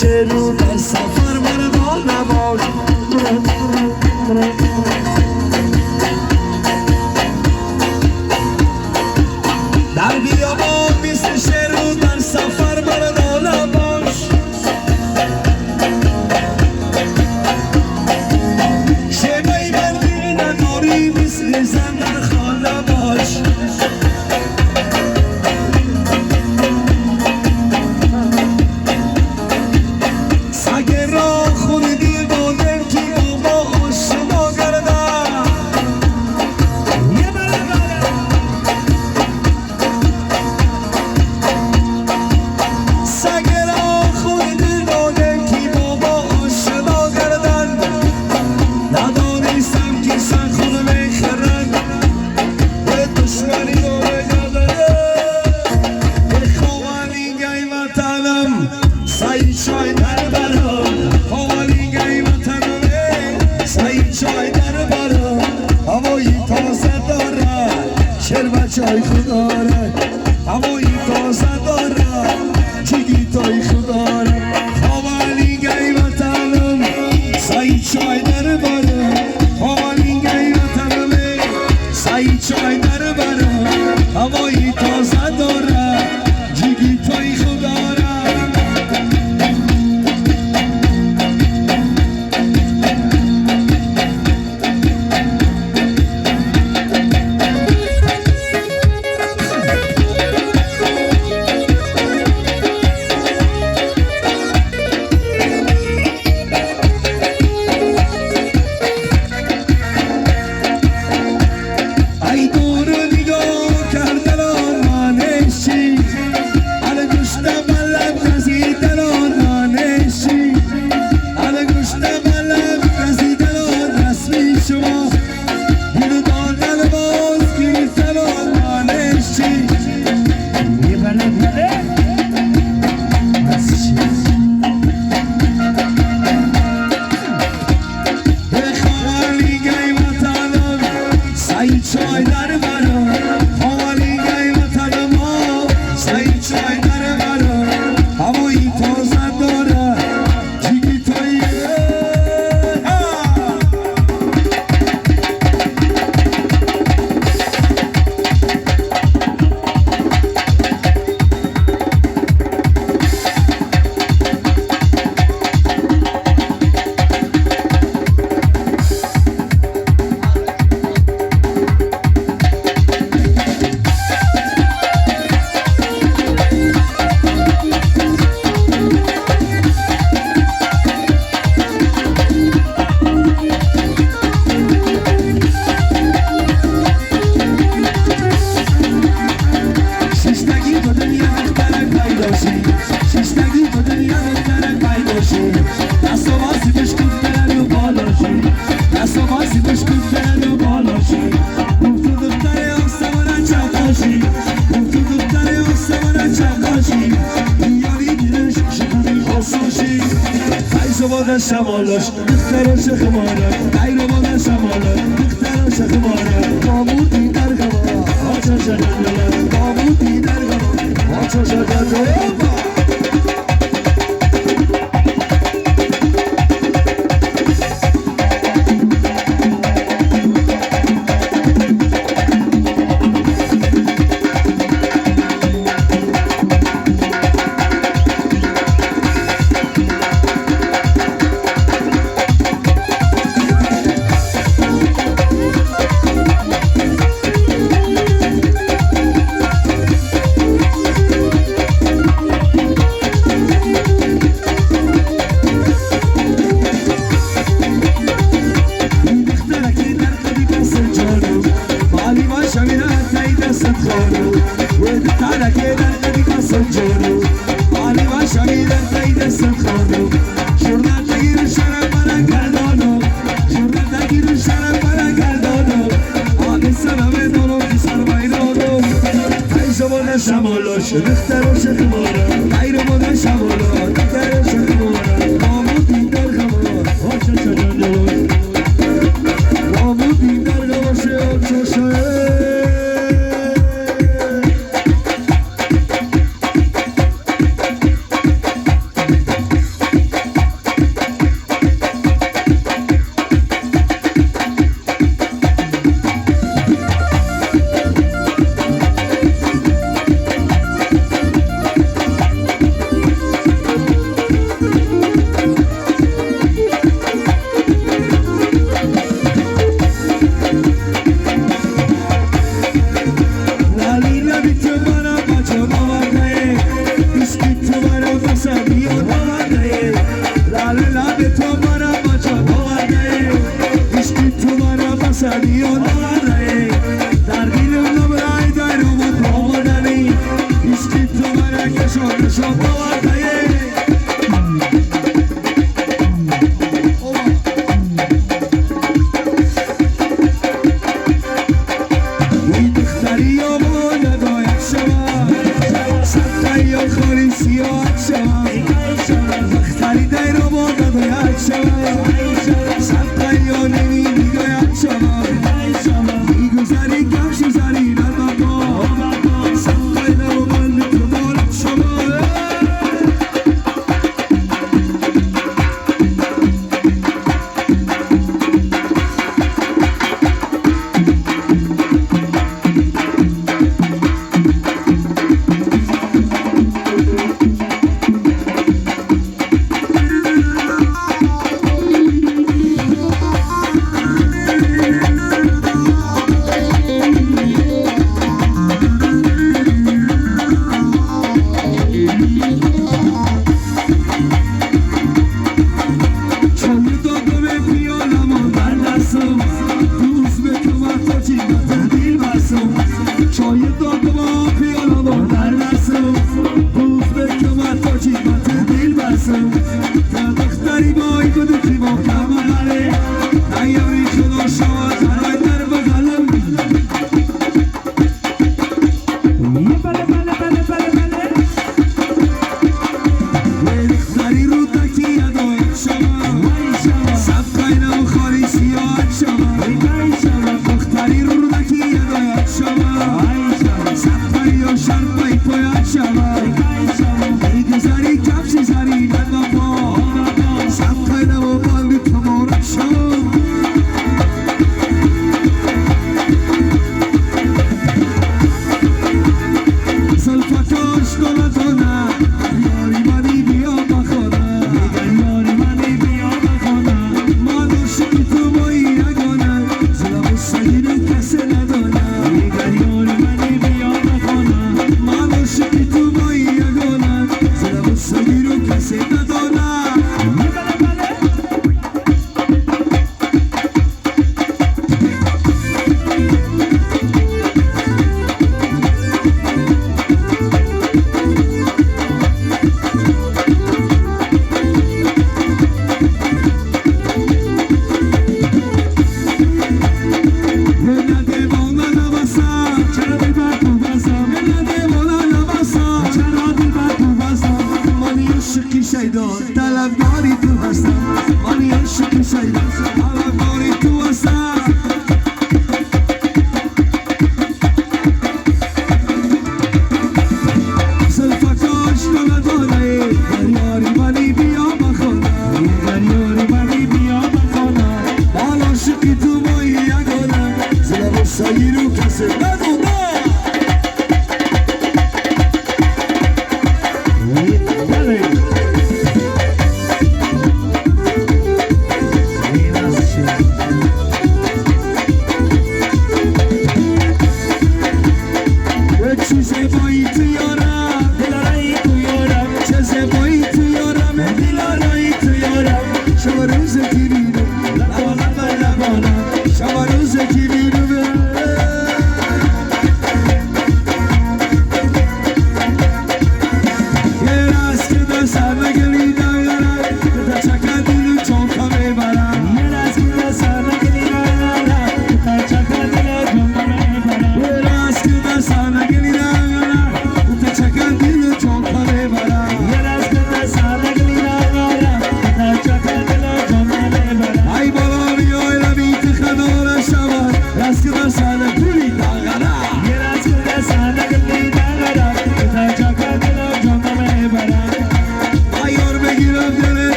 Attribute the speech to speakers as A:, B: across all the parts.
A: شروع در سفر مرا نباش در بیابان مثل شروع در سفر مرا نباش شبهی مردی نداری مثل زن در خانه باش چای خدا را هوایی تازه داره چیگی تای خدا را حوالی گی وطنم سایی چای در بره حوالی گی وطنم سایی چای در بره هوایی تازه داره چیگی تای خدا را شمالش دختر شخمانه غیر مادر شمالش دختر شخمانه قامودی در غما آچا شدن قامودی در غما آچا شدن شمالش دختر شخمانه غیر مادر شمالش دختر شخمانه قامودی در غما آچا شدن قامودی در غما آچا شدن آمدنی در دیلم نبرای در بود آمدنی عشقی تو مرکشان آمدنی این دختری آماده باید شما سبتایی و خوری سیاه شما دختری در آماده باید شما سبتایی و نمیدی باید شما میگذاری کفشی زری نمکا سبتایی نمو من تو مالک شما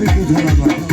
A: فکر طلبم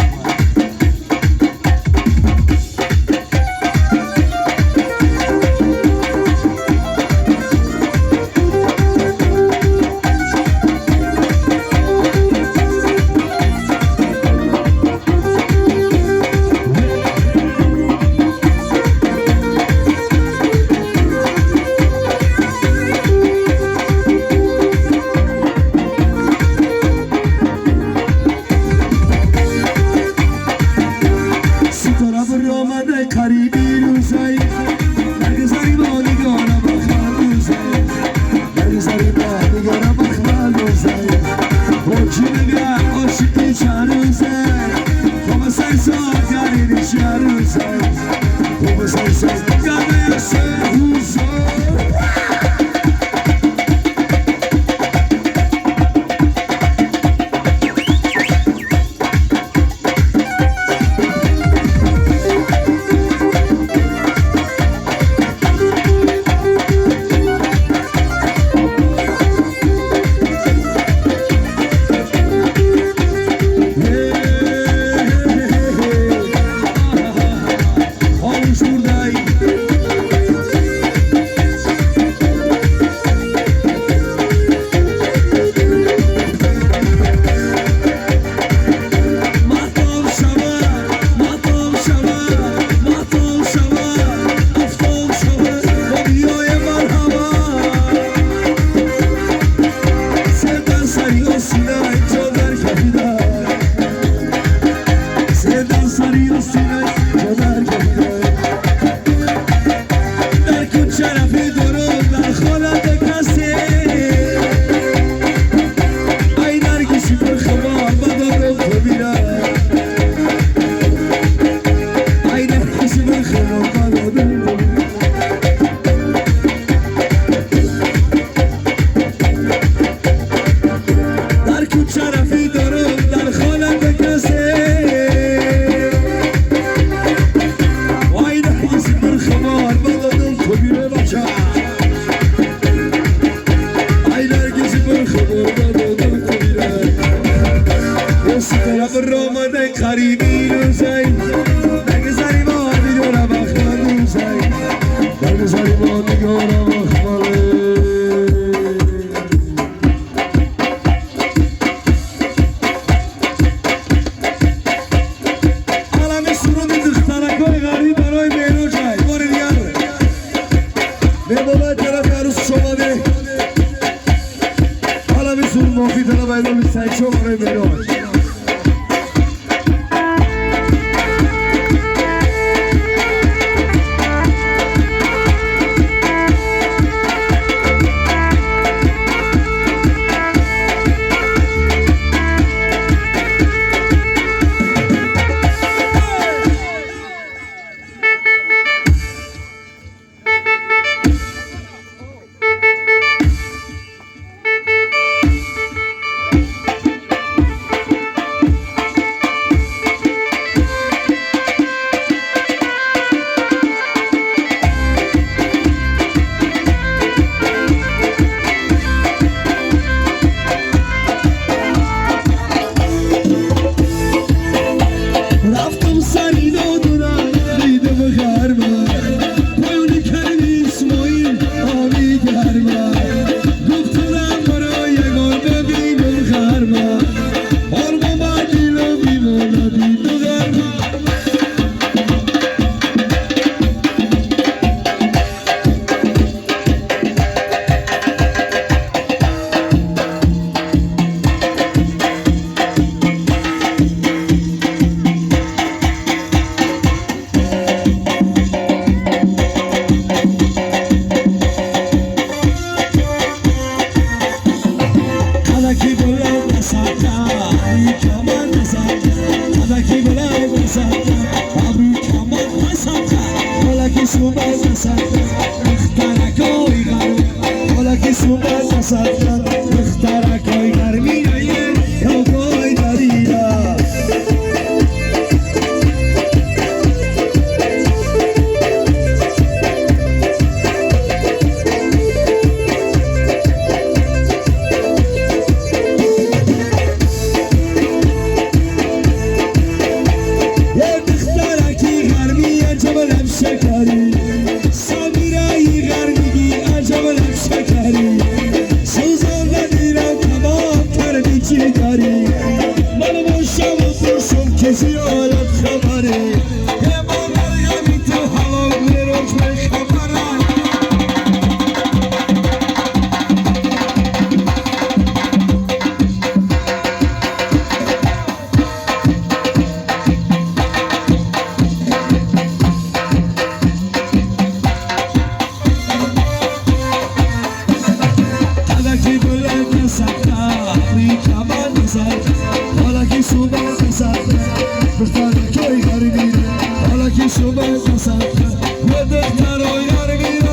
A: زیارت خبره یه ما مرگمی تو حالا میروش به خبره تلکی بلند نسکه امریکا من نزد حالا کی صوبت نسکه بستانه که یاری میره حالا کی صوبت نسکه و دختر و یاری میره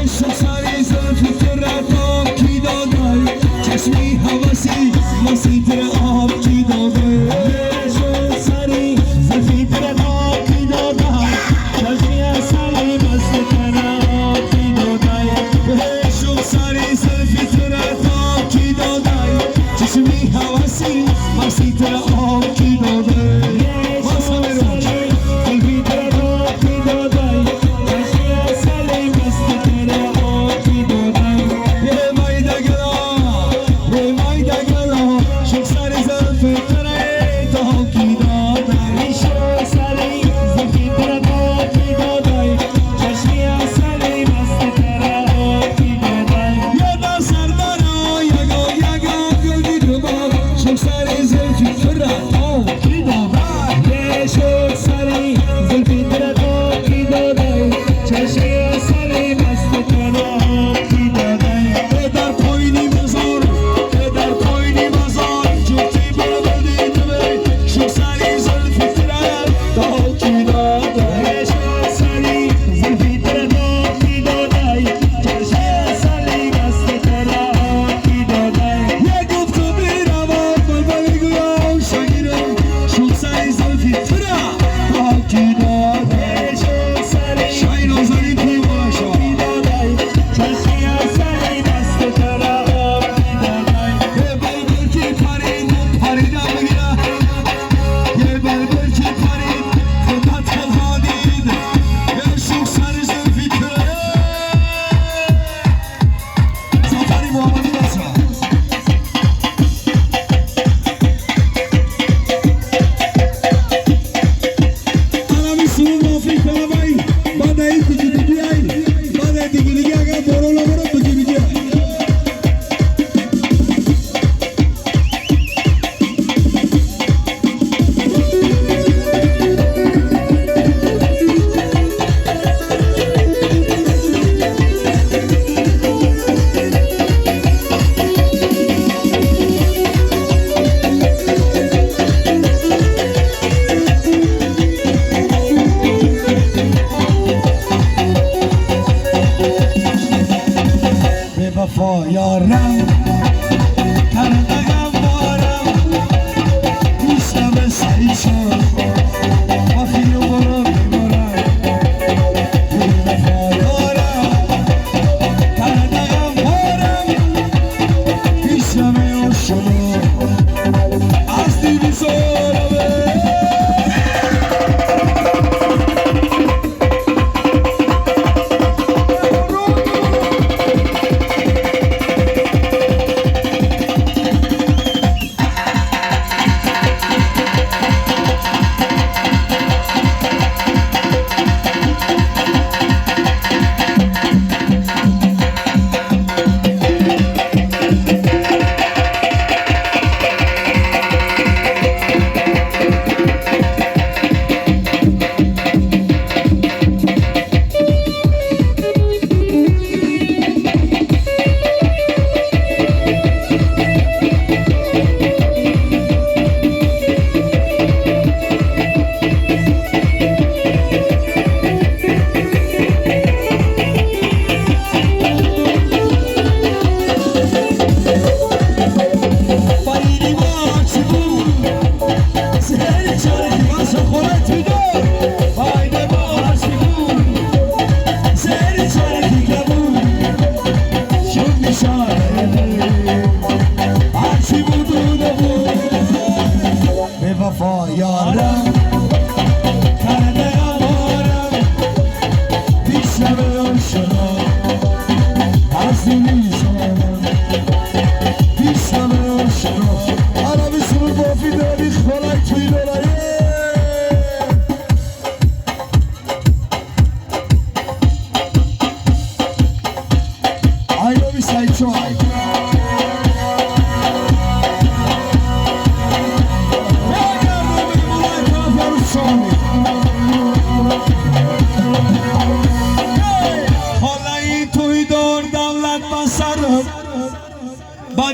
A: شخصانی زلفی ترتاب کی دادای چشمی حواسی مسی تر آب کی دادای شخصانی زلفی ترتاب کی دادای چشمی حواسی مسی تر آب کی دادای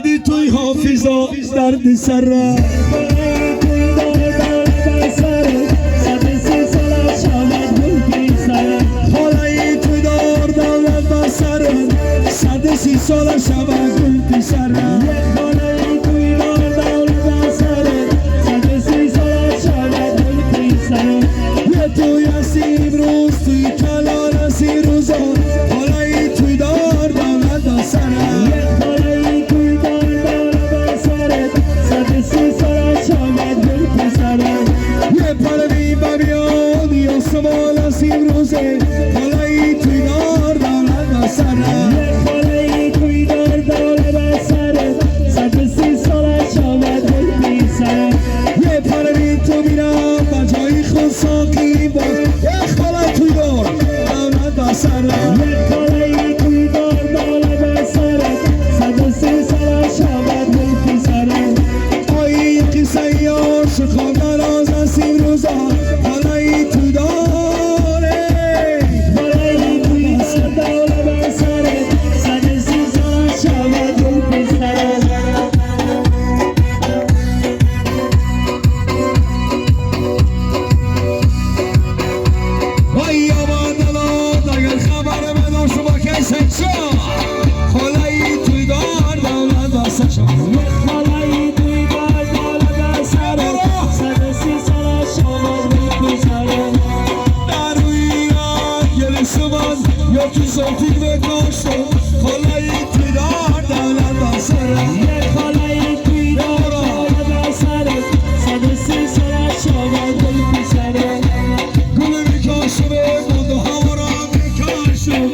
A: بعدی توی حافظا درد سر حالای توی دار دولت بسر 130 سال شود گل پیسر حالای توی دار دولت بسر 130 سال شود گل پیسر یه توی هستی امروز توی کلان هستی روزا حالای توی دار دولت بسر حالای توی دار دولت بسر 130 سال شود گل پیسر یه پروی ببیان یا سوال هستی امروزه حالای توی دار دولت بسر حالای توی دار دولت بسر 130 سال شود گل پیسر یه پروی تو میرم بجای خود ساقی با یه خالای توی دار دولت بسر یه خالای توی دار دولت بسر 130 سال شود گل پیسر آیی قصه یار شخوان دراز هستی روزا حالای توی داره حالای توی دار دولت بسر 130 سال شود گل پیسر وای آبادلات اگر خبر بدم شما کسی چا خالای توی دار دولت بسر خالای توی دار دولت بسر 130 سال شود گل پیسر در ایران گل شمان یا تو زلفیک بکاشتم خالای توی دار دولت بسر خالای توی دار دولت بسر 130 سال شود گل پیسر گل میکاشم بود و هوا را میکاشم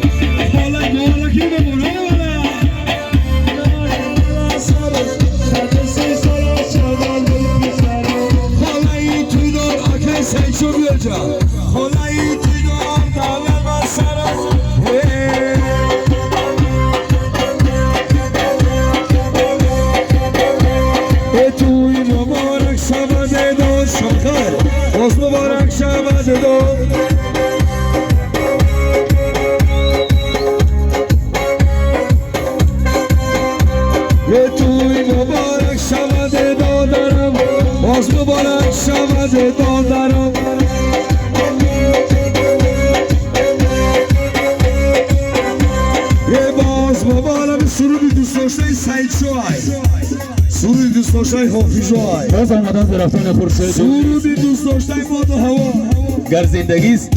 A: حالا کی بمونه ولی 130 سال شود گل پیسر حالای توی دار آکه سیچو بیاجا حالای توی دار دولت بسر توی مبارک شود داد شاخر باز مبارک شود داد توی مبارک شود دادرم باز مبارک شود دادرم باز مبارک سرودی دوست داشتن سعید شوهای سرودی دوست داشتن حافظ های
B: باز آمدن درختان خورشید
A: سرودی دوست داشتن باد و هوا
B: گر زندگیست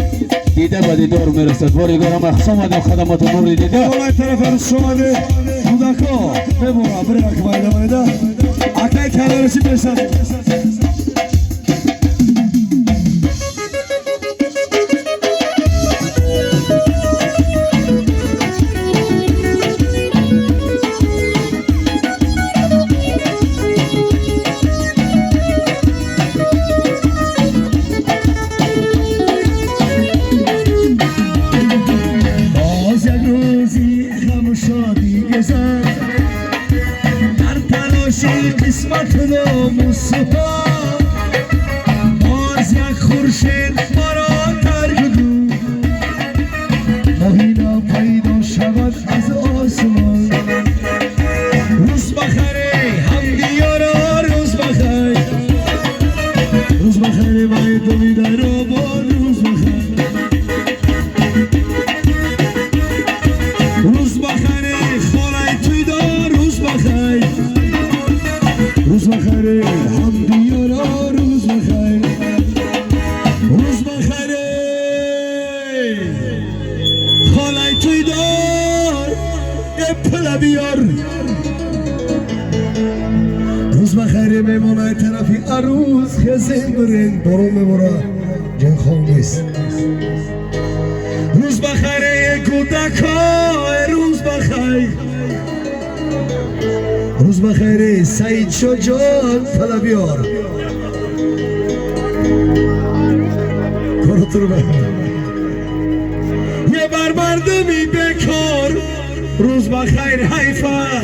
B: دیده با دیدار میرسد باریگارم اخص آمدن خدمات نور دیده
A: حالای طرف رو شماده کودکا ببورا بره اکبایده بایده اکای کلارشی بشن باز یک روزی غم و شادی گذر در تلاشی قسمت ناموسها باز یک خورشید ما را ترک گو ماهینا پیدا شود از آسمان روز بخیر همدیارا روز بخیر روز بخیر باید دویده رو با روز بخیر روز بخیر خالای توی دار روز بخیر روز بخیر همدیارا روز بخیر روز بخیر خالای توی دار یه پله بیار روز بخیر میمونه طرفی عروس خزین برین برون میبورا جن خونگیست روز بخیر کودکا روز بخیر روز بخیر سعید شجاع پله بیار کارتو رو یه بر مردمی بکار روز بخیر حیفه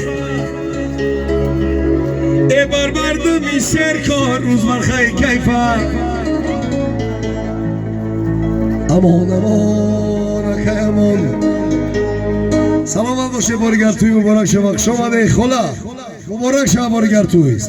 A: یه بر مردمی سرکار روز بخیر کیفه امان امان که امان سلام سلامت باشه بارگر توی مبارک شما شما ده خلا مبارک شما بارگر توی